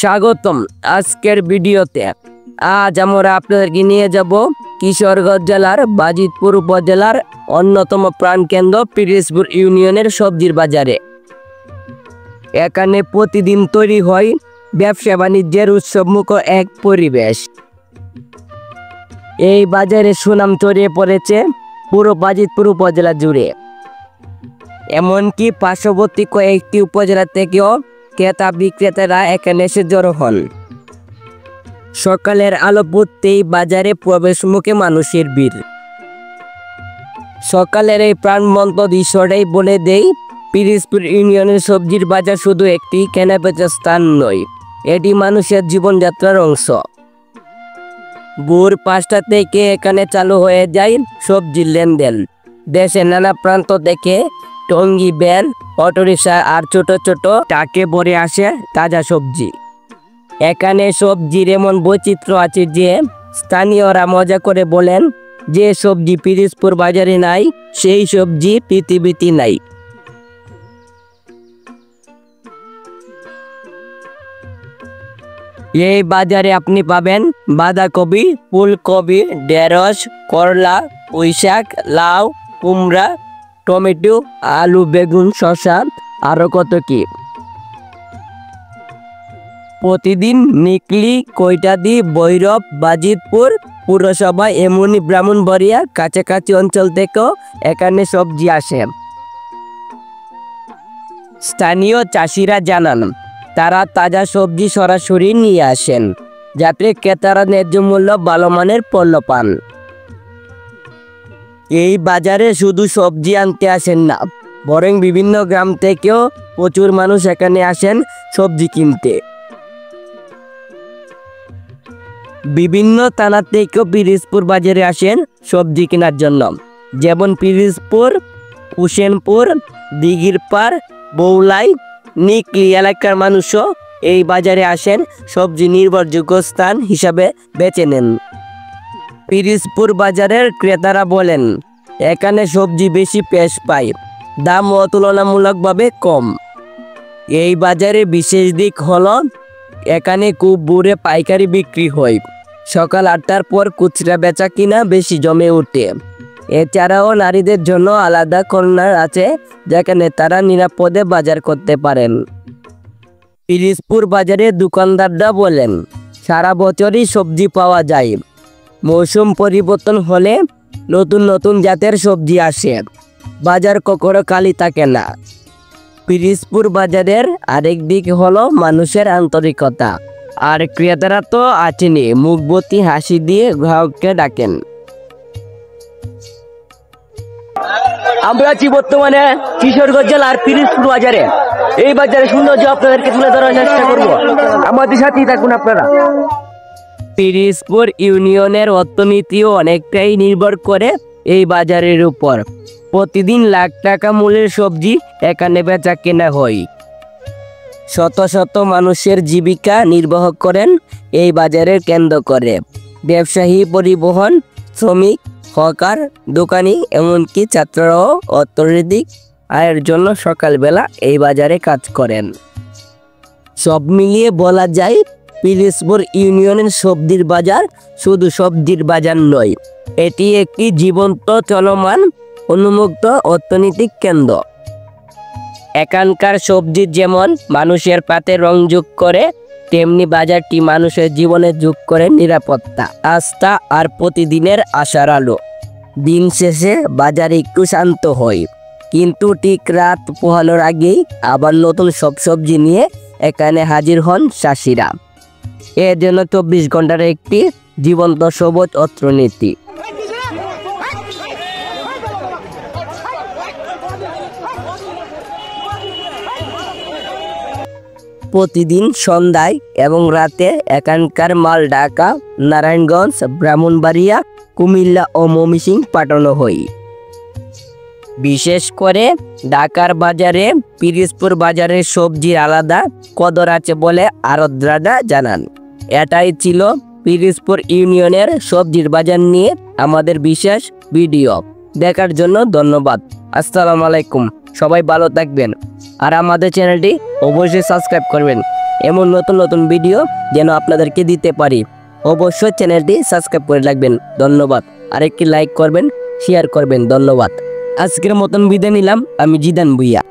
স্বাগতম আজকের ভিডিওতে। আজ আমরা আপনাদেরকে নিয়ে যাব কিশোরগঞ্জ জেলার বাজিতপুর উপজেলার অন্যতম প্রাণকেন্দ্র পিরিজপুর ইউনিয়নের সবজির বাজারে। এখানে প্রতিদিন তৈরি হয় ব্যবসা বাণিজ্যের উৎসবমুখর এক পরিবেশ। এই বাজারে সুনাম ছড়িয়ে পড়েছে পুরো বাজিতপুর উপজেলা জুড়ে, এমনকি পার্শ্ববর্তী কয়েকটি উপজেলা থেকেও ক্রেতা বিক্রেতারা এখানে এসে জড়ো হন। সকালের আলো ফুটতেই বাজারে প্রবেশ মুখে মানুষের ভিড়। সকালের এই প্রাণবন্ত দৃশ্যটাই বলে দেই, পিরিজপুর ইউনিয়নের সবজির বাজার শুধু একটি কেনাবেচার স্থান নয়, এটি মানুষের জীবনযাত্রার অংশ। ভোর 5টা থেকে এখানে চালু হয়ে যায় সবজির লেনদেন। দেশের নানা প্রান্ত থেকে টঙ্গী ভ্যান, অটোরিকশা আর ছোট ছোট ট্রাকে ভরে আসে তাজা সবজি। এখানে সবজির এমন বৈচিত্র্য আছে যে স্থানীয়রা মজা করে বলেন, যে সবজি পিরিজপুর বাজারে নাই সেই সবজি পৃথিবীতে নাই। এই বাজারে আপনি পাবেন বাঁধাকপি, ফুলকপি, ঢেঁড়স, করলা, পুঁইশাক, লাউ, কুমড়া, টমেটো, আলু, বেগুন, শসা আরও কত কি। প্রতিদিন নিকলি, কৈটাদি, ভৈরব, বাজিতপুর পুরসভা এমনি ব্রাহ্মণবাড়িয়া কাছাকাছি অঞ্চল থেকেও এখানে সবজি আসে। স্থানীয় চাষিরা জানান, তারা তাজা সবজি সরাসরি নিয়ে আসেন, যাতে ক্রেতারা ন্যায্য মূল্য ভালো মানের পণ্য পান। এই বাজারে শুধু সবজি আনতে আসেন না, বরং বিভিন্ন গ্রাম থেকেও প্রচুর মানুষ এখানে আসেন সবজি কিনতে। বিভিন্ন থানা থেকেও পিরিজপুর বাজারে আসেন সবজি কেনার জন্য, যেমন পিরিজপুর, হুসেনপুর, দিঘিরপাড়, বৌলাই, নিকলি এলাকার মানুষও এই বাজারে আসেন সবজি নির্ভরযোগ্য স্থান হিসাবে বেছে নেন। পিরিজপুর বাজারের ক্রেতারা বলেন, এখানে সবজি বেশি পেশ পায়, দামও তুলনামূলকভাবে কম। এই বাজারে বিশেষ দিক হলো এখানে খুব ভোরে পাইকারি বিক্রি হয়। সকাল 8টার পর খুচরা বেচা কিনা বেশি জমে ওঠে। এছাড়াও নারীদের জন্য আলাদা কর্নার আছে, যেখানে তারা নিরাপদে বাজার করতে পারেন। পিরিজপুর বাজারে দোকানদাররা বলেন, সারা বছরই সবজি পাওয়া যায়, মৌসুম পরিবর্তন হলে নতুন নতুন জাতের সবজি আসে, বাজার কখনো খালি থাকে না। পিরিজপুর বাজারের আরেক দিক হলো মানুষের আন্তরিকতা, আর ক্রেতারা তো আছেনই, মুখভর্তি হাসি দিয়ে গ্রাহককে ডাকেন। আমরা আছি বর্তমানে কিশোরগঞ্জ জেলার পিরিজপুর বাজারে। এই বাজারে সৌন্দর্য আপনাদেরকে তুলে ধরার চেষ্টা করব, আমাদের সাথেই থাকুন আপনারা। পিরিজপুর ইউনিয়নের অর্থনীতিও অনেকটাই নির্ভর করে এই বাজারের উপর। প্রতিদিন লাখ টাকা মূল্যের সবজি এখানে বেচা কেনা হয়। শত শত মানুষের জীবিকা নির্বাহ করেন এই বাজারের কেন্দ্র করে। ব্যবসায়ী, পরিবহন, শ্রমিক, হকার, দোকানি, এমনকি ছাত্ররাও অর্থনৈতিক আয়ের জন্য সকালবেলা এই বাজারে কাজ করেন। সব মিলিয়ে বলা যায়, পিরিজপুর ইউনিয়নের সবজির বাজার শুধু সবজির বাজার নয়, এটি একটি জীবন্ত, চলমান, উন্মুক্ত অর্থনৈতিক কেন্দ্র। এখানকার সবজি যেমন মানুষের পাতে রং যোগ করে, তেমনি বাজারটি মানুষের জীবনে যোগ করে নিরাপত্তা, আস্থা আর প্রতিদিনের আশার আলো। দিন শেষে বাজার একটু শান্ত হয়, কিন্তু ঠিক রাত পোহানোর আগেই আবার নতুন সব সবজি নিয়ে এখানে হাজির হন চাষিরা। এর জন্য 24 ঘন্টার একটি জীবন্ত সবুজ অর্থনীতি। প্রতিদিন সন্ধ্যায় এবং রাতে এখানকার মাল ঢাকা, নারায়ণগঞ্জ, ব্রাহ্মণবাড়িয়া, কুমিল্লা ও ময়মনসিংহ পাঠানো হয়। বিশেষ করে ঢাকার বাজারে পিরিজপুর বাজারের সবজির আলাদা কদর আছে বলে আড়তদাররা জানান। এটাই ছিল পিরিজপুর ইউনিয়নের সবজির বাজার নিয়ে আমাদের বিশেষ ভিডিও। দেখার জন্য ধন্যবাদ। আসসালামু আলাইকুম। সবাই ভালো থাকবেন আর আমাদের চ্যানেলটি অবশ্যই সাবস্ক্রাইব করবেন। এমন নতুন নতুন ভিডিও যেন আপনাদেরকে দিতে পারি। অবশ্যই চ্যানেলটি সাবস্ক্রাইব করে রাখবেন। ধন্যবাদ। আরেকটি লাইক করবেন, শেয়ার করবেন। ধন্যবাদ। আজকের মতন বিদায় নিলাম। আমি জিদান ভুইয়া।